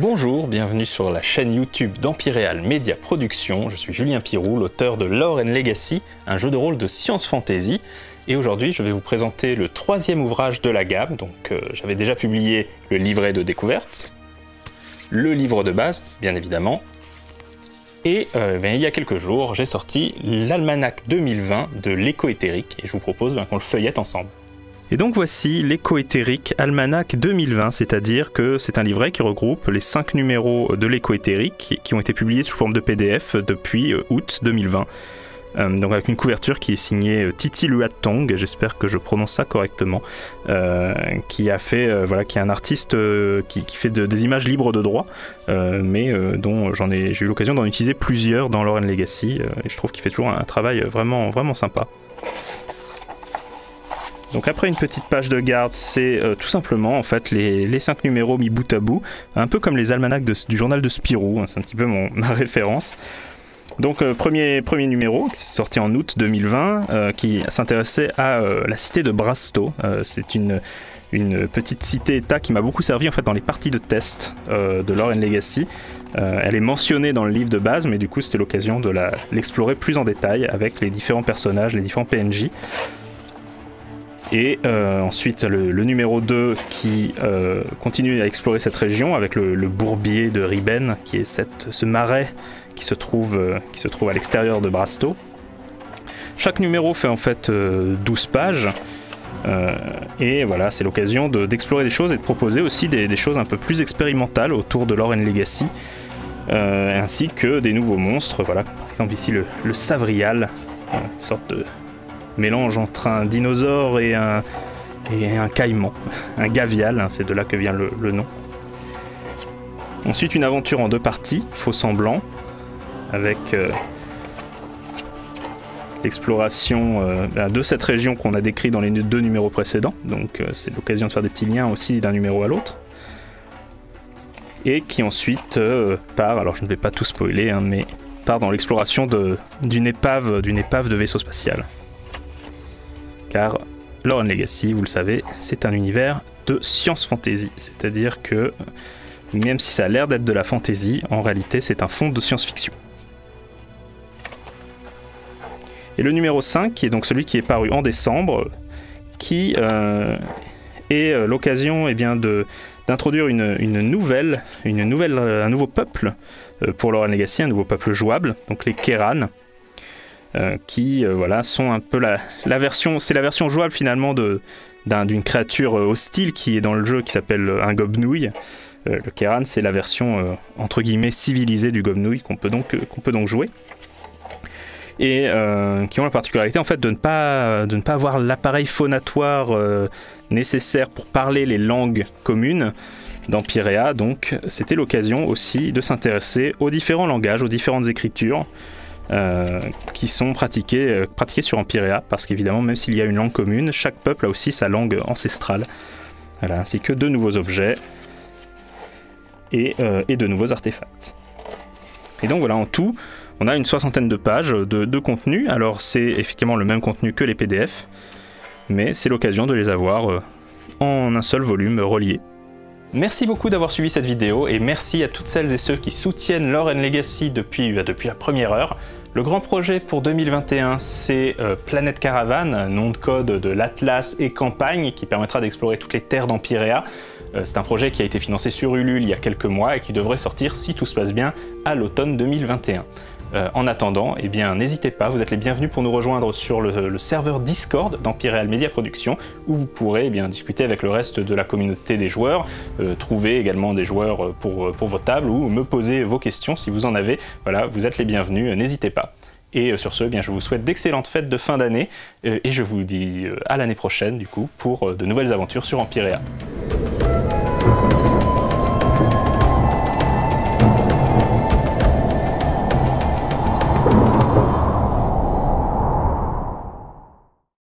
Bonjour, bienvenue sur la chaîne YouTube d'Empyreal Media Production. Je suis Julien Pirou, l'auteur de Lore and Legacy, un jeu de rôle de science fantasy. Et aujourd'hui, je vais vous présenter le troisième ouvrage de la gamme. Donc, j'avais déjà publié le livret de découverte, le livre de base, bien évidemment. Et il y a quelques jours, j'ai sorti l'almanach 2020 de l'écho éthérique. Et je vous propose qu'on le feuillette ensemble. Et donc voici l'écho éthérique almanach 2020, c'est-à-dire que c'est un livret qui regroupe les 5 numéros de l'écho éthérique qui ont été publiés sous forme de PDF depuis août 2020. Donc avec une couverture qui est signée Titi Luatong, j'espère que je prononce ça correctement, qui a fait, qui est un artiste qui fait des images libres de droit, mais dont j'ai eu l'occasion d'en utiliser plusieurs dans Lore and Legacy, et je trouve qu'il fait toujours un travail vraiment sympa. Donc après une petite page de garde, c'est tout simplement en fait les 5 numéros mis bout à bout, un peu comme les almanachs du journal de Spirou, hein, c'est un petit peu ma référence. Donc premier numéro, qui est sorti en août 2020, qui s'intéressait à la cité de Brasto. C'est une petite cité-état qui m'a beaucoup servi en fait dans les parties de test de Lore and Legacy. Elle est mentionnée dans le livre de base, mais du coup c'était l'occasion de l'explorer plus en détail avec les différents personnages, les différents PNJ. Et ensuite le numéro 2 qui continue à explorer cette région avec le bourbier de Riben, qui est ce marais qui se trouve à l'extérieur de Brasto. Chaque numéro fait en fait 12 pages. Et voilà, c'est l'occasion d'explorer des choses et de proposer aussi des choses un peu plus expérimentales autour de Lore and Legacy. Ainsi que des nouveaux monstres. Voilà, par exemple ici le Savrial, une sorte de mélange entre un dinosaure et un caïman, un gavial, hein, c'est de là que vient le nom. Ensuite une aventure en 2 parties, faux semblant, avec l'exploration de cette région qu'on a décrit dans les 2 numéros précédents, donc c'est l'occasion de faire des petits liens aussi d'un numéro à l'autre. Et qui ensuite part, alors je ne vais pas tout spoiler, hein, mais part dans l'exploration d'une épave de vaisseau spatial. Car Lore and Legacy, vous le savez, c'est un univers de science fantasy, c'est-à-dire que même si ça a l'air d'être de la fantasy, en réalité c'est un fond de science-fiction. Et le numéro 5, qui est donc celui qui est paru en décembre, qui est l'occasion d'introduire un nouveau peuple pour Lore and Legacy, un nouveau peuple jouable, donc les Keranes. Qui sont un peu la version jouable finalement d'une créature hostile qui est dans le jeu, qui s'appelle un gobnouille. Le Keran, c'est la version entre guillemets civilisée du gobnouille qu'on peut donc jouer, et qui ont la particularité en fait de ne pas avoir l'appareil phonatoire nécessaire pour parler les langues communes d'Empyrea. Donc c'était l'occasion aussi de s'intéresser aux différents langages, aux différentes écritures qui sont pratiqués sur Empyrea, parce qu'évidemment même s'il y a une langue commune, chaque peuple a aussi sa langue ancestrale, voilà, ainsi que de nouveaux objets et de nouveaux artefacts. Et donc voilà, en tout on a une 60aine de pages de contenu. Alors c'est effectivement le même contenu que les PDF, mais c'est l'occasion de les avoir en un seul volume relié. Merci beaucoup d'avoir suivi cette vidéo, et merci à toutes celles et ceux qui soutiennent Lore and Legacy depuis la première heure. Le grand projet pour 2021, c'est Planète Caravane, nom de code de l'Atlas et Campagne, qui permettra d'explorer toutes les terres d'Empyrea. C'est un projet qui a été financé sur Ulule il y a quelques mois et qui devrait sortir, si tout se passe bien, à l'automne 2021. En attendant, n'hésitez pas, vous êtes les bienvenus pour nous rejoindre sur le serveur Discord d'Empyreal Media Production, où vous pourrez discuter avec le reste de la communauté des joueurs, trouver également des joueurs pour vos tables, ou me poser vos questions si vous en avez. Voilà, vous êtes les bienvenus, n'hésitez pas. Et sur ce, je vous souhaite d'excellentes fêtes de fin d'année, et je vous dis à l'année prochaine du coup pour de nouvelles aventures sur Empyrea.